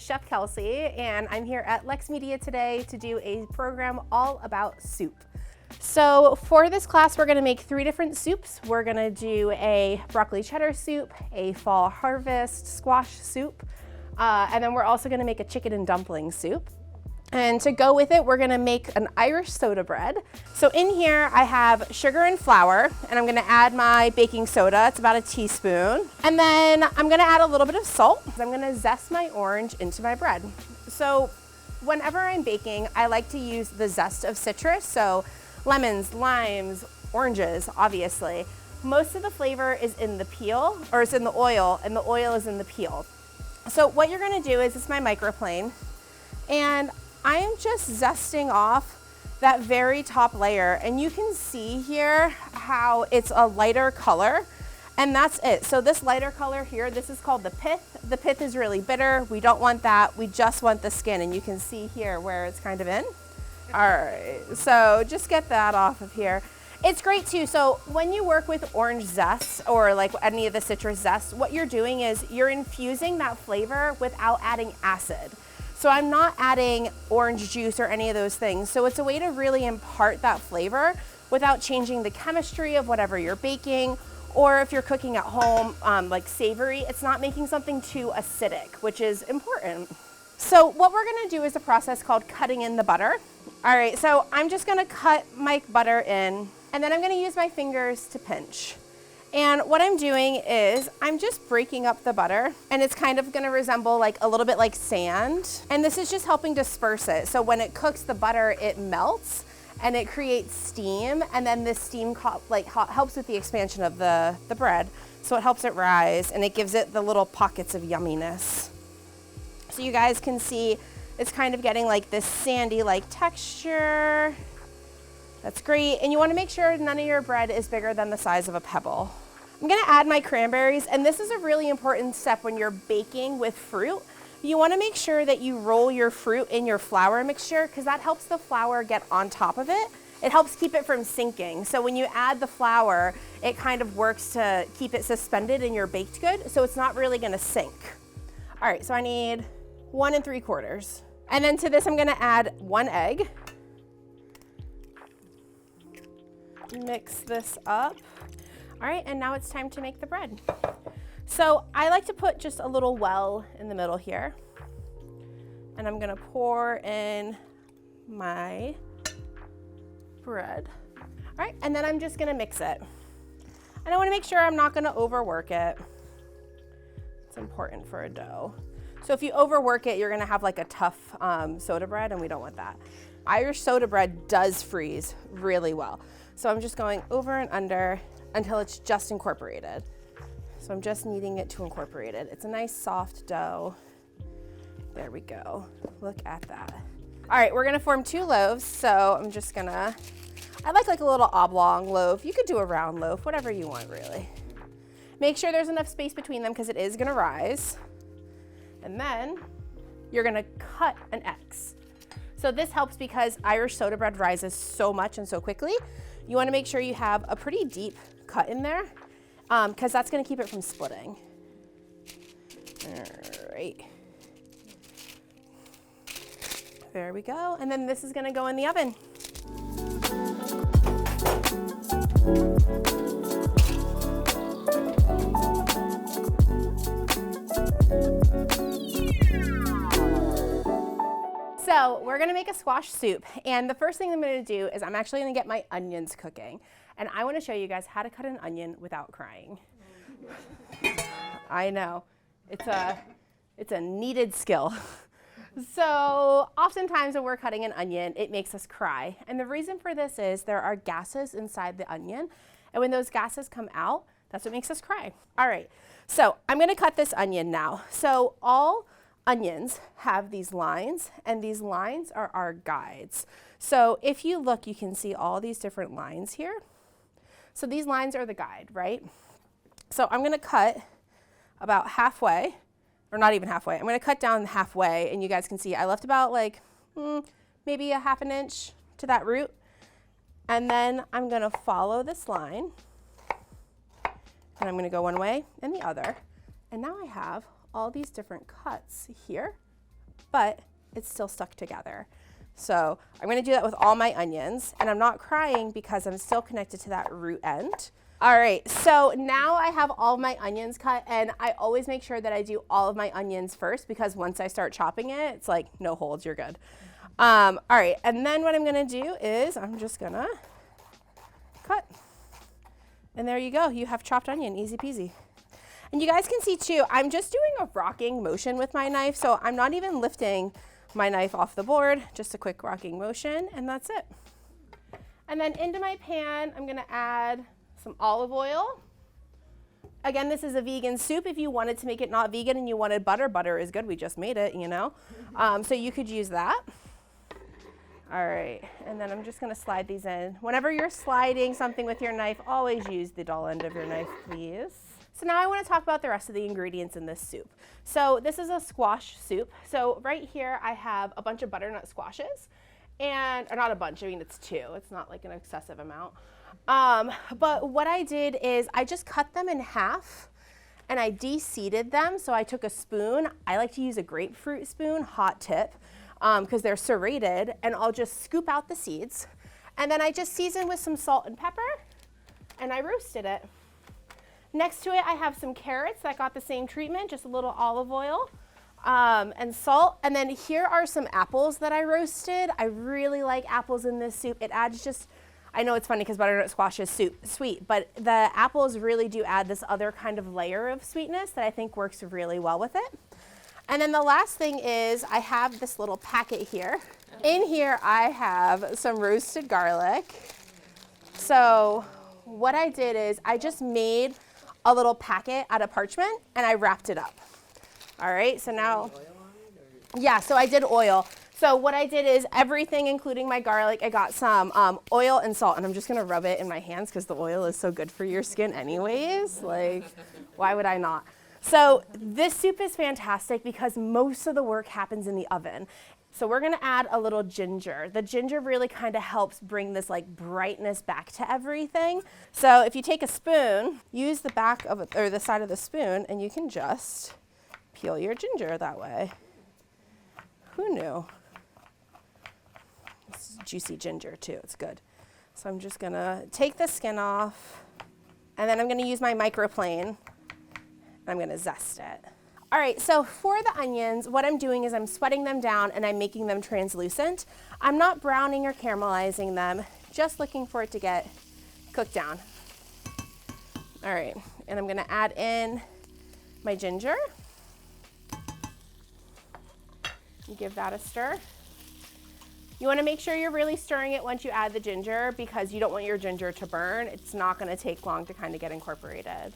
Chef Kelcy, and I'm here at LexMedia today to do a program all about soup. So for this class, we're gonna make 3 different soups. We're gonna do a broccoli cheddar soup, a fall harvest squash soup, and then we're also gonna make a chicken and dumpling soup. And to go with it, we're gonna make an Irish soda bread. So in here, I have sugar and flour, and I'm gonna add my baking soda. It's about a teaspoon. And then I'm gonna add a little bit of salt. I'm gonna zest my orange into my bread. So whenever I'm baking, I like to use the zest of citrus. So lemons, limes, oranges, obviously. Most of the flavor is in the peel, or it's in the oil, and the oil is in the peel. So what you're gonna do is, this is my microplane, and I am just zesting off that very top layer, and you can see here how it's a lighter color, and that's it. So this lighter color here, this is called the pith. The pith is really bitter. We don't want that. We just want the skin, and you can see here where it's kind of in. All right, so just get that off of here. It's great too, so when you work with orange zest or like any of the citrus zest, what you're doing is you're infusing that flavor without adding acid. So I'm not adding orange juice or any of those things. So it's a way to really impart that flavor without changing the chemistry of whatever you're baking, or if you're cooking at home, like savory, it's not making something too acidic, which is important. So what we're gonna do is a process called cutting in the butter. All right, so I'm just gonna cut my butter in, and then I'm gonna use my fingers to pinch. And what I'm doing is I'm just breaking up the butter, and it's kind of gonna resemble like a little bit like sand. And this is just helping disperse it. So when it cooks the butter, it melts and it creates steam. And then this steam helps with the expansion of the bread. So it helps it rise, and it gives it the little pockets of yumminess. So you guys can see it's kind of getting like this sandy like texture. That's great. And you wanna make sure none of your bread is bigger than the size of a pebble. I'm gonna add my cranberries, and this is a really important step when you're baking with fruit. You wanna make sure that you roll your fruit in your flour mixture, because that helps the flour get on top of it. It helps keep it from sinking. So when you add the flour, it kind of works to keep it suspended in your baked good, so it's not really gonna sink. All right, so I need 1 3/4. And then to this, I'm gonna add 1 egg. Mix this up. All right, and now it's time to make the bread. So I like to put just a little well in the middle here, and I'm gonna pour in my bread. All right, and then I'm just gonna mix it. And I wanna make sure I'm not gonna overwork it. It's important for a dough. So if you overwork it, you're gonna have like a tough soda bread, and we don't want that. Irish soda bread does freeze really well. So I'm just going over and under until it's just incorporated. So I'm just kneading it to incorporate it. It's a nice soft dough. There we go. Look at that. All right, we're gonna form 2 loaves. So I'm just gonna, I like a little oblong loaf. You could do a round loaf, whatever you want really. Make sure there's enough space between them because it is gonna rise. And then you're gonna cut an X. So this helps because Irish soda bread rises so much and so quickly. You wanna make sure you have a pretty deep cut in there because that's gonna keep it from splitting. All right. There we go. And then this is gonna go in the oven. So we're gonna make a squash soup, and the first thing I'm gonna do is I'm actually gonna get my onions cooking, and I wanna show you guys how to cut an onion without crying. I know, it's a needed skill. So oftentimes when we're cutting an onion, it makes us cry, and the reason for this is there are gases inside the onion, and when those gases come out, that's what makes us cry. All right, so I'm gonna cut this onion now. So all onions have these lines, and these lines are our guides. So if you look, you can see all these different lines here. So these lines are the guide, right? So I'm gonna cut about halfway, or not even halfway. I'm gonna cut down halfway, and you guys can see I left about like maybe a 1/2 inch to that root. And then I'm gonna follow this line, and I'm gonna go one way and the other. And now I have all these different cuts here but it's still stuck together. So I'm gonna do that with all my onions, and I'm not crying because I'm still connected to that root end. All right, so now I have all my onions cut, and I always make sure that I do all of my onions first, because once I start chopping it, it's like no holds, you're good. All right, and then what I'm gonna do is I'm just gonna cut. And there you go, you have chopped onion, easy peasy. And you guys can see too, I'm just doing a rocking motion with my knife, so I'm not even lifting my knife off the board, just a quick rocking motion, and that's it. And then into my pan, I'm gonna add some olive oil. Again, this is a vegan soup. If you wanted to make it not vegan and you wanted butter, butter is good, we just made it, you know? So you could use that. All right, and then I'm just gonna slide these in. Whenever you're sliding something with your knife, always use the dull end of your knife, please. So now I wanna talk about the rest of the ingredients in this soup. So this is a squash soup. So right here I have a bunch of butternut squashes, and, or not a bunch, I mean it's 2. It's not like an excessive amount. But what I did is I just cut them in half and I de-seeded them. So I took a spoon. I like to use a grapefruit spoon, hot tip, because they're serrated, and I'll just scoop out the seeds. And then I just seasoned with some salt and pepper, and I roasted it. Next to it, I have some carrots that got the same treatment, just a little olive oil and salt. And then here are some apples that I roasted. I really like apples in this soup. It adds just, I know it's funny because butternut squash is sweet, but the apples really do add this other kind of layer of sweetness that I think works really well with it. And then the last thing is I have this little packet here. In here I have some roasted garlic. So what I did is I just made a little packet out of parchment and I wrapped it up. All right, so now, yeah, so I did oil. So what I did is everything, including my garlic, I got some oil and salt, and I'm just gonna rub it in my hands because the oil is so good for your skin anyways. Like, why would I not? So this soup is fantastic because most of the work happens in the oven. So we're gonna add a little ginger. The ginger really kind of helps bring this like brightness back to everything. So if you take a spoon, use the back of it, or the side of the spoon, and you can just peel your ginger that way. Who knew? This is juicy ginger too, it's good. So I'm just gonna take the skin off, and then I'm gonna use my microplane. I'm gonna zest it. All right, so for the onions, what I'm doing is I'm sweating them down and I'm making them translucent. I'm not browning or caramelizing them, just looking for it to get cooked down. All right, and I'm gonna add in my ginger. You give that a stir. You wanna make sure you're really stirring it once you add the ginger because you don't want your ginger to burn. It's not gonna take long to kind of get incorporated.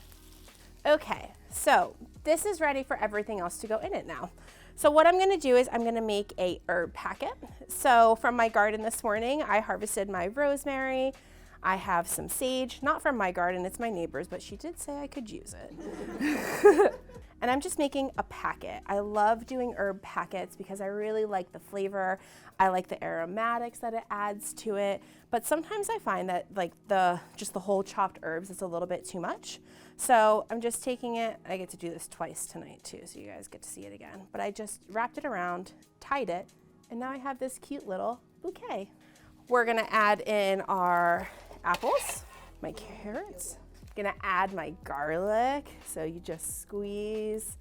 Okay, so this is ready for everything else to go in it now. So what I'm gonna do is I'm gonna make a herb packet. So from my garden this morning, I harvested my rosemary. I have some sage, not from my garden, it's my neighbor's, but she did say I could use it. And I'm just making a packet. I love doing herb packets because I really like the flavor. I like the aromatics that it adds to it. But sometimes I find that like just the whole chopped herbs is a little bit too much. So I'm just taking it, I get to do this twice tonight too, so you guys get to see it again. But I just wrapped it around, tied it, and now I have this cute little bouquet. We're gonna add in our apples, my carrots. Gonna add my garlic, so you just squeeze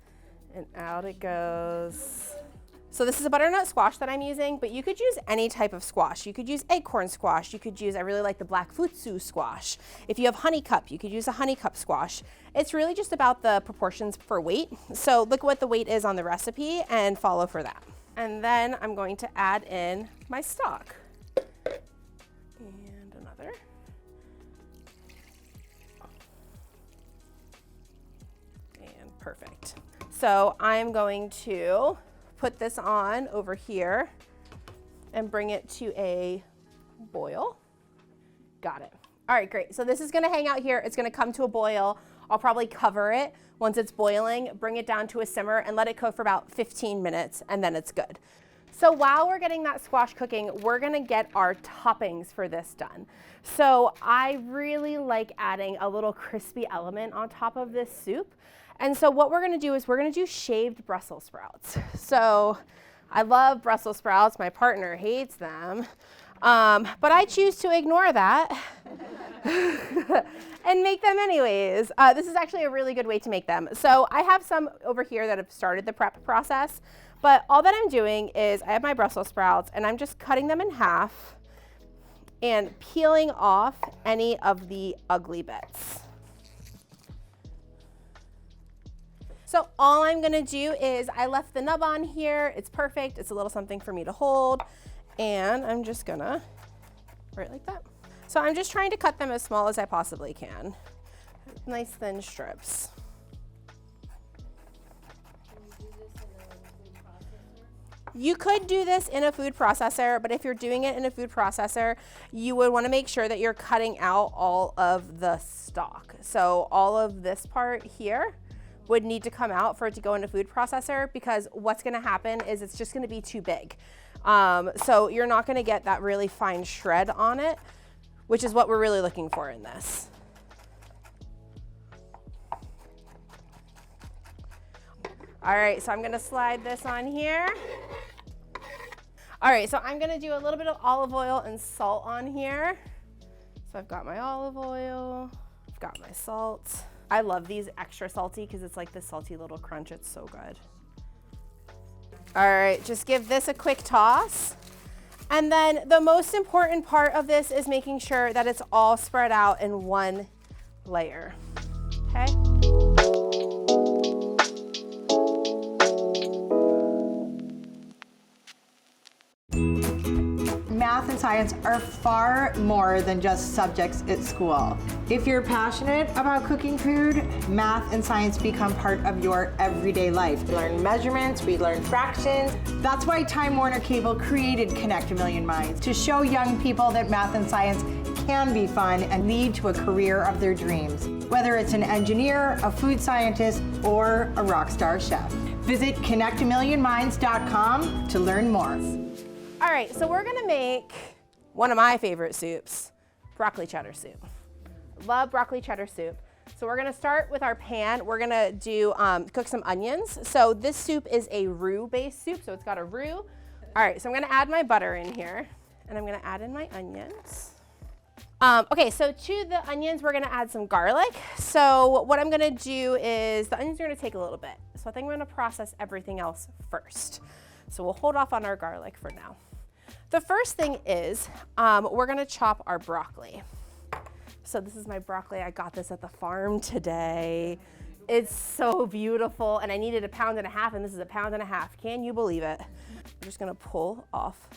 and out it goes. So this is a butternut squash that I'm using, but you could use any type of squash. You could use acorn squash, you could use, I really like the black futsu squash. If you have honey cup, you could use a honey cup squash. It's really just about the proportions for weight. So look what the weight is on the recipe and follow for that. And then I'm going to add in my stock. And another. Perfect. So I'm going to put this on over here and bring it to a boil. Got it. All right, great. So this is gonna hang out here. It's gonna come to a boil. I'll probably cover it once it's boiling, bring it down to a simmer and let it cook for about 15 minutes and then it's good. So while we're getting that squash cooking, we're gonna get our toppings for this done. So I really like adding a little crispy element on top of this soup. And so what we're gonna do is we're gonna do shaved Brussels sprouts. So I love Brussels sprouts. My partner hates them. But I choose to ignore that and make them anyways. This is actually a really good way to make them. So I have some over here that have started the prep process, but all that I'm doing is I have my Brussels sprouts and I'm just cutting them in half and peeling off any of the ugly bits. So all I'm gonna do is I left the nub on here. It's perfect. It's a little something for me to hold. And I'm just gonna, right like that. So I'm just trying to cut them as small as I possibly can. Nice thin strips. You could do this in a food processor, but if you're doing it in a food processor, you would want to make sure that you're cutting out all of the stalk. So all of this part here would need to come out for it to go in a food processor, because what's going to happen is it's just going to be too big. So you're not going to get that really fine shred on it, which is what we're really looking for in this. All right, so I'm gonna slide this on here. All right, so I'm gonna do a little bit of olive oil and salt on here. So I've got my olive oil, I've got my salt. I love these extra salty because it's like this salty little crunch, it's so good. All right, just give this a quick toss. And then the most important part of this is making sure that it's all spread out in one layer, okay? Math and science are far more than just subjects at school. If you're passionate about cooking food, math and science become part of your everyday life. We learn measurements, we learn fractions. That's why Time Warner Cable created Connect a Million Minds, to show young people that math and science can be fun and lead to a career of their dreams. Whether it's an engineer, a food scientist, or a rock star chef. Visit connectamillionminds.com to learn more. All right, so we're gonna make one of my favorite soups, broccoli cheddar soup. Love broccoli cheddar soup. So we're gonna start with our pan. We're gonna do cook some onions. So this soup is a roux-based soup, so it's got a roux. All right, so I'm gonna add my butter in here, and I'm gonna add in my onions. Okay, so to the onions, we're gonna add some garlic. So what I'm gonna do is, the onions are gonna take a little bit. So I think I'm gonna process everything else first. So we'll hold off on our garlic for now. The first thing is, we're gonna chop our broccoli. So this is my broccoli. I got this at the farm today. It's so beautiful, and I needed 1.5 pounds, and this is 1.5 pounds. Can you believe it? I'm just gonna pull off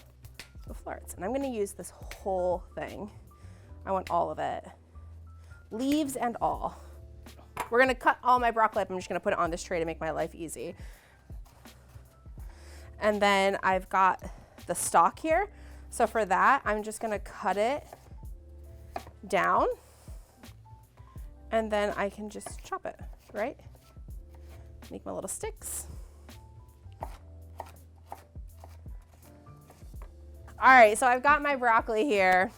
the florets, and I'm gonna use this whole thing. I want all of it, leaves and all. We're gonna cut all my broccoli up. I'm just gonna put it on this tray to make my life easy. And then I've got the stalk here. So for that, I'm just gonna cut it down, and then I can just chop it, right? Make my little sticks. All right, so I've got my broccoli here.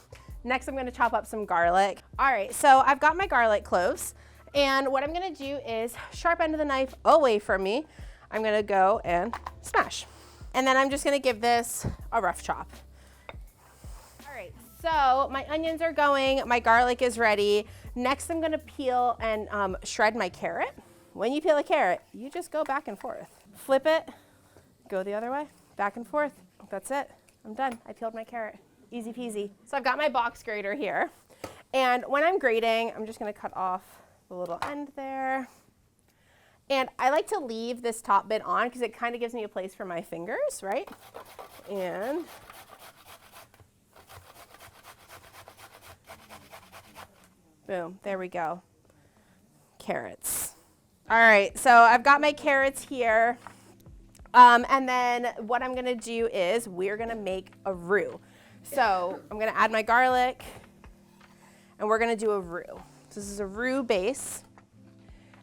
Next, I'm gonna chop up some garlic. All right, so I've got my garlic cloves, and what I'm gonna do is, sharp end of the knife away from me, I'm gonna go and smash. And then I'm just gonna give this a rough chop. All right, so my onions are going, my garlic is ready. Next, I'm gonna peel and shred my carrot. When you peel a carrot, you just go back and forth. Flip it, go the other way, back and forth. That's it, I'm done. I peeled my carrot, easy peasy. So I've got my box grater here. And when I'm grating, I'm just gonna cut off the little end there. And I like to leave this top bit on because it kind of gives me a place for my fingers, right? And boom, there we go. Carrots. All right, so I've got my carrots here. And then what I'm gonna do is we're gonna make a roux. So I'm gonna add my garlic, and we're gonna do a roux. So this is a roux base.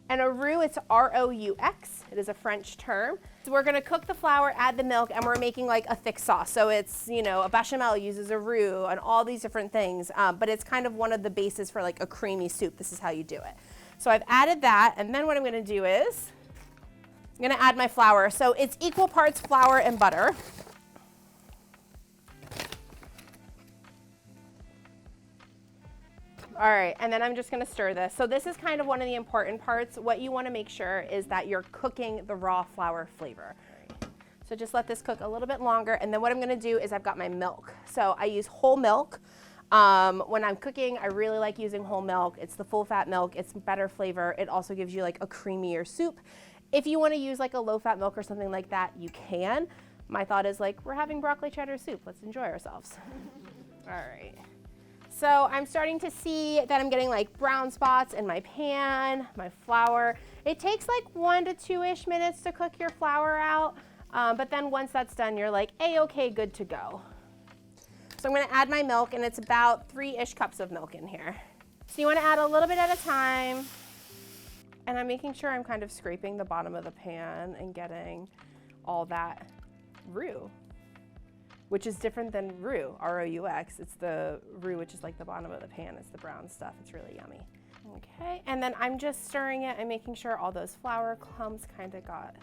And a roux, it's R-O-U-X. It is a French term. So we're gonna cook the flour, add the milk, and we're making like a thick sauce. So it's, you know, a bechamel uses a roux and all these different things, but it's kind of one of the bases for like a creamy soup. This is how you do it. So I've added that, and then what I'm gonna do is I'm gonna add my flour. So it's equal parts flour and butter. All right, and then I'm just gonna stir this. So this is kind of one of the important parts. What you wanna make sure is that you're cooking the raw flour flavor. So just let this cook a little bit longer, and then what I'm gonna do is I've got my milk. So I use whole milk. When I'm cooking, I really like using whole milk. It's the full fat milk, it's better flavor. It also gives you like a creamier soup. If you wanna use like a low fat milk or something like that, you can. My thought is like, we're having broccoli cheddar soup, let's enjoy ourselves. All right. So I'm starting to see that I'm getting like brown spots in my pan, my flour. It takes like 1 to 2-ish minutes to cook your flour out, but then once that's done, you're like, A-okay, good to go. So I'm gonna add my milk, and it's about 3-ish cups of milk in here. So you wanna add a little bit at a time, and I'm making sure I'm kind of scraping the bottom of the pan and getting all that roux, which is different than roux, R-O-U-X. It's the roux, which is like the bottom of the pan. It's the brown stuff. It's really yummy. Okay, and then I'm just stirring it and making sure all those flour clumps kind of got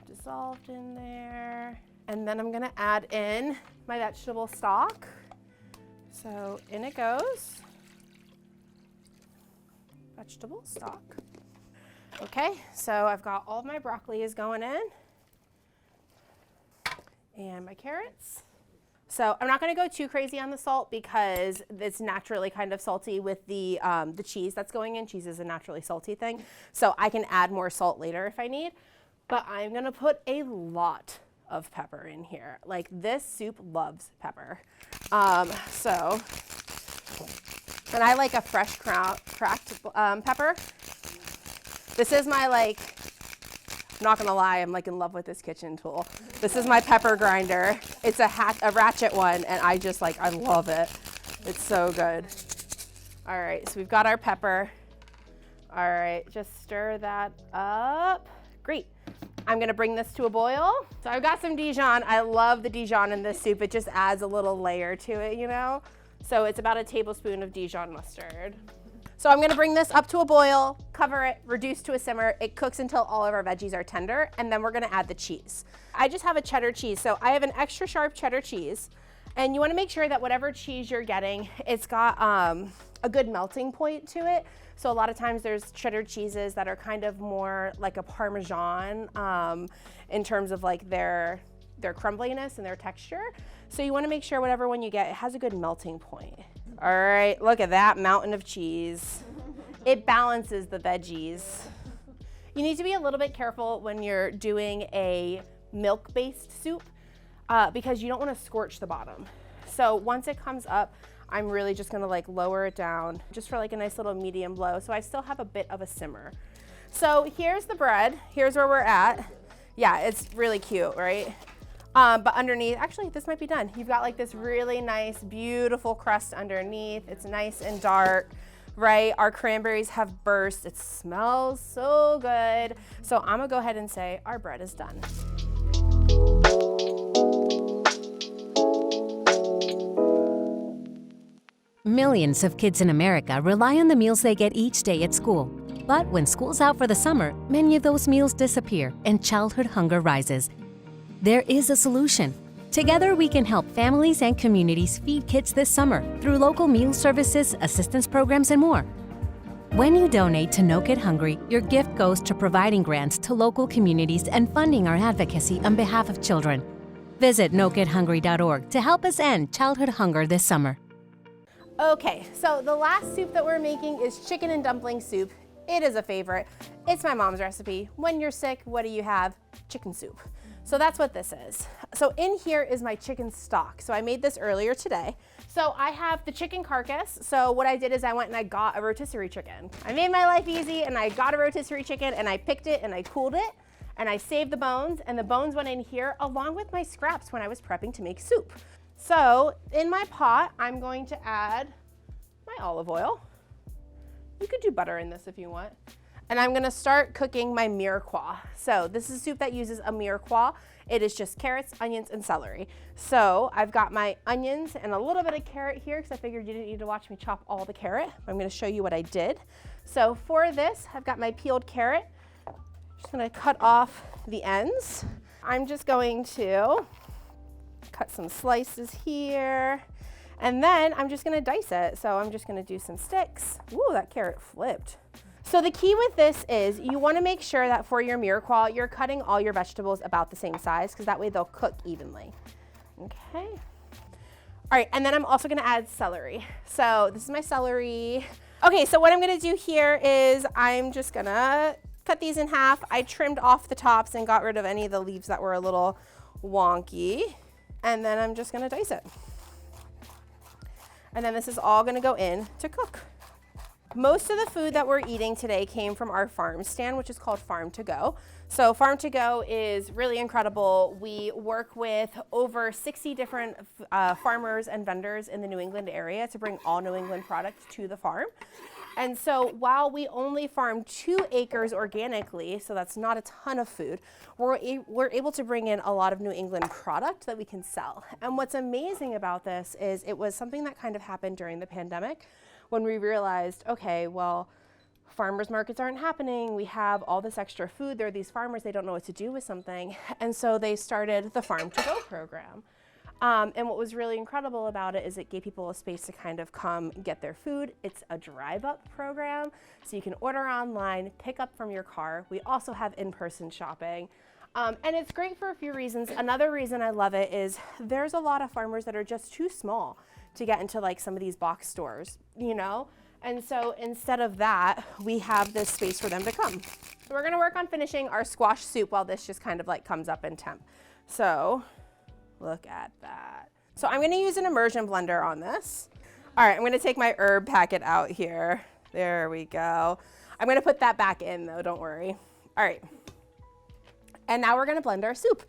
dissolved in there. And then I'm gonna add in my vegetable stock. So in it goes. Vegetable stock. Okay, so I've got all of my broccoli is going in. And my carrots. So I'm not gonna go too crazy on the salt because it's naturally kind of salty with the cheese that's going in. Cheese is a naturally salty thing. So I can add more salt later if I need, but I'm gonna put a lot of pepper in here. Like this soup loves pepper. And I like a fresh cracked pepper. This is my like, I'm not gonna lie, I'm like in love with this kitchen tool. This is my pepper grinder. It's a ratchet one, and I love it. It's so good. All right, so we've got our pepper. All right, just stir that up. Great. I'm gonna bring this to a boil. So I've got some Dijon. I love the Dijon in this soup. It just adds a little layer to it, you know? So it's about a tablespoon of Dijon mustard. So I'm gonna bring this up to a boil, cover it, reduce to a simmer. It cooks until all of our veggies are tender, and then we're gonna add the cheese. I just have a cheddar cheese, so I have an extra sharp cheddar cheese, and you wanna make sure that whatever cheese you're getting, it's got a good melting point to it. So a lot of times there's cheddar cheeses that are kind of more like a Parmesan in terms of like their crumbliness and their texture. So you wanna make sure whatever one you get, it has a good melting point. All right, look at that mountain of cheese. It balances the veggies. You need to be a little bit careful when you're doing a milk-based soup because you don't want to scorch the bottom. So once it comes up, I'm really just gonna like lower it down just for like a nice little medium low. So I still have a bit of a simmer. So here's the bread. Here's where we're at. Yeah, it's really cute, right? But underneath, actually this might be done. You've got like this really nice, beautiful crust underneath. It's nice and dark, right? Our cranberries have burst. It smells so good. So I'm gonna go ahead and say our bread is done. Millions of kids in America rely on the meals they get each day at school. But when school's out for the summer, many of those meals disappear and childhood hunger rises. There is a solution. Together, we can help families and communities feed kids this summer through local meal services, assistance programs, and more. When you donate to No Kid Hungry, your gift goes to providing grants to local communities and funding our advocacy on behalf of children. Visit nokidhungry.org to help us end childhood hunger this summer. Okay, so the last soup that we're making is chicken and dumpling soup. It is a favorite. It's my mom's recipe. When you're sick, what do you have? Chicken soup. So that's what this is. So in here is my chicken stock. So I made this earlier today. So I have the chicken carcass. So what I did is I went and I got a rotisserie chicken. I made my life easy and I got a rotisserie chicken and I picked it and I cooled it and I saved the bones, and the bones went in here along with my scraps when I was prepping to make soup. So in my pot, I'm going to add my olive oil. You could do butter in this if you want. And I'm gonna start cooking my mirepoix. So this is a soup that uses a mirepoix. It is just carrots, onions, and celery. So I've got my onions and a little bit of carrot here because I figured you didn't need to watch me chop all the carrot. I'm gonna show you what I did. So for this, I've got my peeled carrot. Just gonna cut off the ends. I'm just going to cut some slices here, and then I'm just gonna dice it. So I'm just gonna do some sticks. Ooh, that carrot flipped. So the key with this is you wanna make sure that for your mirepoix, you're cutting all your vegetables about the same size, because that way they'll cook evenly. Okay. All right, and then I'm also gonna add celery. So this is my celery. Okay, so what I'm gonna do here is I'm just gonna cut these in half. I trimmed off the tops and got rid of any of the leaves that were a little wonky. And then I'm just gonna dice it. And then this is all gonna go in to cook. Most of the food that we're eating today came from our farm stand, which is called Farm to Go. So Farm to Go is really incredible. We work with over 60 different farmers and vendors in the New England area to bring all New England products to the farm. And so while we only farm 2 acres organically, so that's not a ton of food, we're able to bring in a lot of New England product that we can sell. And what's amazing about this is it was something that kind of happened during the pandemic when we realized, okay, well, farmers markets aren't happening. We have all this extra food. There are these farmers, they don't know what to do with something. And so they started the Farm to Go program. And what was really incredible about it is it gave people a space to kind of come get their food. It's a drive-up program, so you can order online, pick up from your car. We also have in-person shopping. And it's great for a few reasons. Another reason I love it is there's a lot of farmers that are just too small to get into like some of these box stores, you know? And so instead of that, we have this space for them to come. So we're gonna work on finishing our squash soup while this just kind of like comes up in temp. So look at that. So I'm gonna use an immersion blender on this. All right, I'm gonna take my herb packet out here. There we go. I'm gonna put that back in though, don't worry. All right. And now we're gonna blend our soup.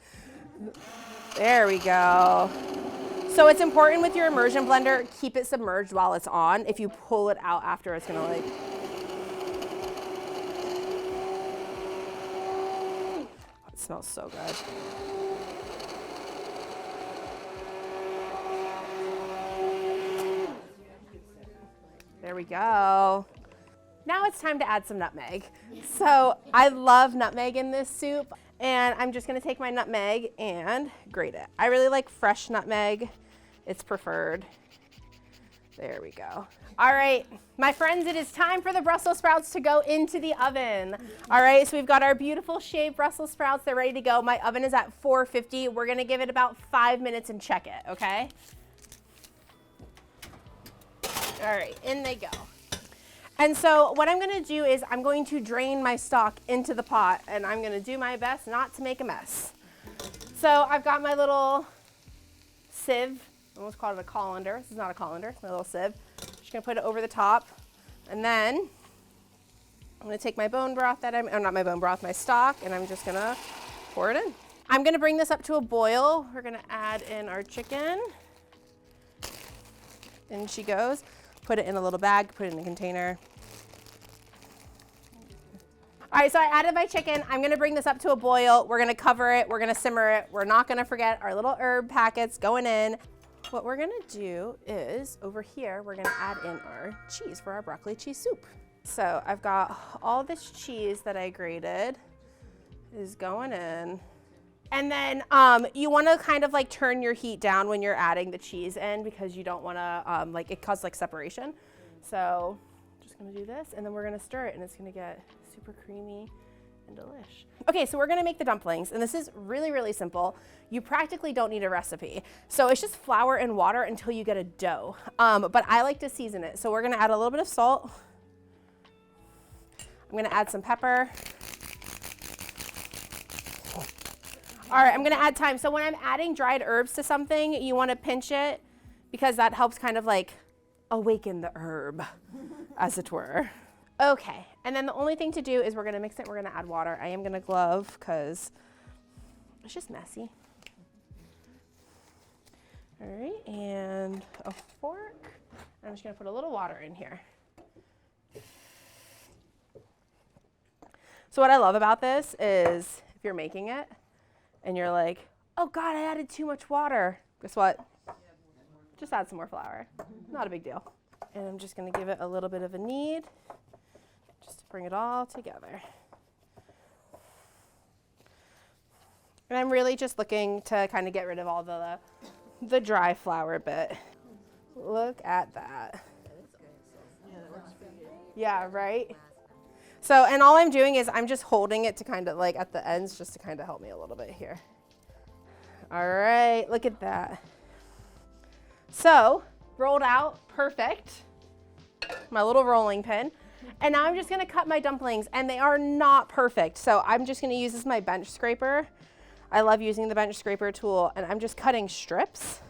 There we go. So it's important with your immersion blender, keep it submerged while it's on. If you pull it out after, it's gonna like, it smells so good. There we go. Now it's time to add some nutmeg. So I love nutmeg in this soup, and I'm just gonna take my nutmeg and grate it. I really like fresh nutmeg. It's preferred. There we go. All right, my friends, it is time for the Brussels sprouts to go into the oven. All right, so we've got our beautiful shaved Brussels sprouts. They're ready to go. My oven is at 450. We're gonna give it about 5 minutes and check it, okay? All right, in they go. And so what I'm gonna do is I'm going to drain my stock into the pot, and I'm gonna do my best not to make a mess. So I've got my little sieve. I almost called it a colander. This is not a colander, it's my little sieve. Just gonna put it over the top. And then I'm gonna take my bone broth not my bone broth, my stock, and I'm just gonna pour it in. I'm gonna bring this up to a boil. We're gonna add in our chicken. In she goes. Put it in a little bag, put it in a container. All right, so I added my chicken. I'm gonna bring this up to a boil. We're gonna cover it, we're gonna simmer it. We're not gonna forget our little herb packets going in. What we're gonna do is, over here, we're gonna add in our cheese for our broccoli cheese soup. So I've got all this cheese that I grated is going in. And then you wanna kind of like turn your heat down when you're adding the cheese in, because you don't wanna, it causes like separation. So just gonna do this, and then we're gonna stir it, and it's gonna get super creamy and delish. Okay, so we're gonna make the dumplings, and this is really, really simple. You practically don't need a recipe. So it's just flour and water until you get a dough. But I like to season it. So we're gonna add a little bit of salt. I'm gonna add some pepper. All right, I'm gonna add thyme. So when I'm adding dried herbs to something, you wanna pinch it, because that helps kind of like awaken the herb, as it were. Okay, and then the only thing to do is we're gonna mix it, we're gonna add water. I am gonna glove, because it's just messy. All right, and a fork. I'm just gonna put a little water in here. So what I love about this is if you're making it and you're like, oh God, I added too much water. Guess what? Just add some more flour. Not a big deal. And I'm just gonna give it a little bit of a knead, just to bring it all together. And I'm really just looking to kind of get rid of all the dry flour bit. Look at that. Yeah, right? So, and all I'm doing is I'm just holding it to kind of like at the ends just to kind of help me a little bit here. All right, look at that. So, rolled out, perfect. My little rolling pin. And now I'm just gonna cut my dumplings, and they are not perfect. So I'm just gonna use this as my bench scraper. I love using the bench scraper tool, and I'm just cutting strips.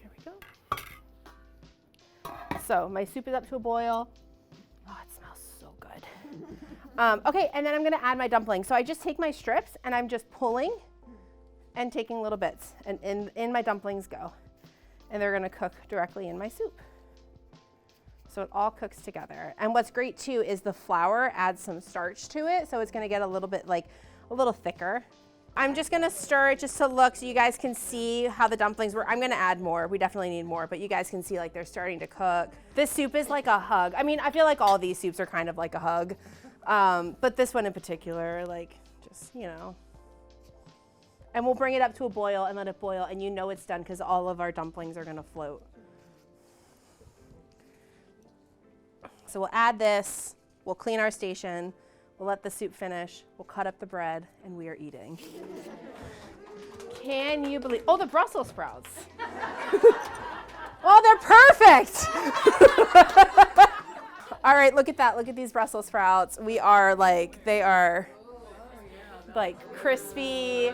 There we go. So my soup is up to a boil. Oh, it smells so good. Okay, and then I'm gonna add my dumplings. So I just take my strips, and I'm just pulling and taking little bits, and in my dumplings go. And they're gonna cook directly in my soup. So it all cooks together. And what's great too is the flour adds some starch to it, so it's gonna get a little bit like a little thicker. I'm just gonna stir it just to look so you guys can see how the dumplings work. I'm gonna add more, we definitely need more, but you guys can see like they're starting to cook. This soup is like a hug. I mean, I feel like all these soups are kind of like a hug, but this one in particular, like just, you know. And we'll bring it up to a boil and let it boil, and you know it's done because all of our dumplings are gonna float. So we'll add this, we'll clean our station, we'll let the soup finish, we'll cut up the bread, and we are eating. Can you believe, oh, the Brussels sprouts. Oh, they're perfect. All right, look at that, look at these Brussels sprouts. We are like, they are like crispy,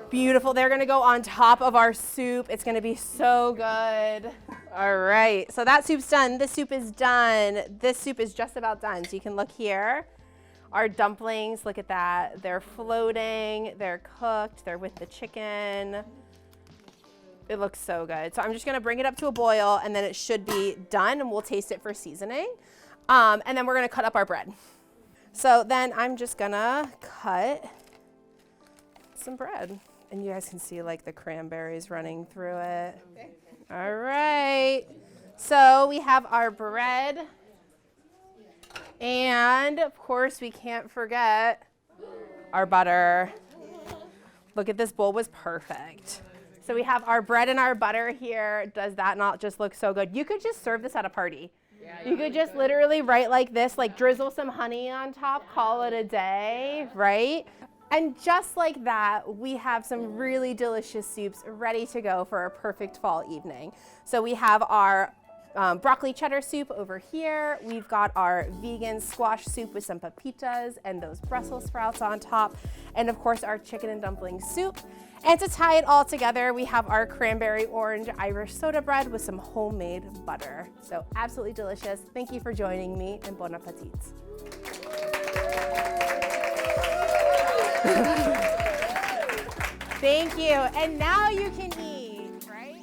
beautiful. They're gonna go on top of our soup. It's gonna be so good. All right, so that soup's done. This soup is done. This soup is just about done. So you can look here. Our dumplings, look at that. They're floating, they're cooked, they're with the chicken. It looks so good. So I'm just gonna bring it up to a boil, and then it should be done, and we'll taste it for seasoning. And then we're gonna cut up our bread. So then I'm just gonna cut some bread. And you guys can see like the cranberries running through it. Okay. All right. So we have our bread. And of course we can't forget our butter. Look at this bowl, was perfect. So we have our bread and our butter here. Does that not just look so good? You could just serve this at a party. You could just literally write like this, like drizzle some honey on top, call it a day, right? And just like that, we have some really delicious soups ready to go for a perfect fall evening. So we have our broccoli cheddar soup over here. We've got our vegan squash soup with some pepitas and those Brussels sprouts on top. And of course, our chicken and dumpling soup. And to tie it all together, we have our cranberry orange Irish soda bread with some homemade butter. So absolutely delicious. Thank you for joining me, and bon appetit. Thank you. And now you can eat, right?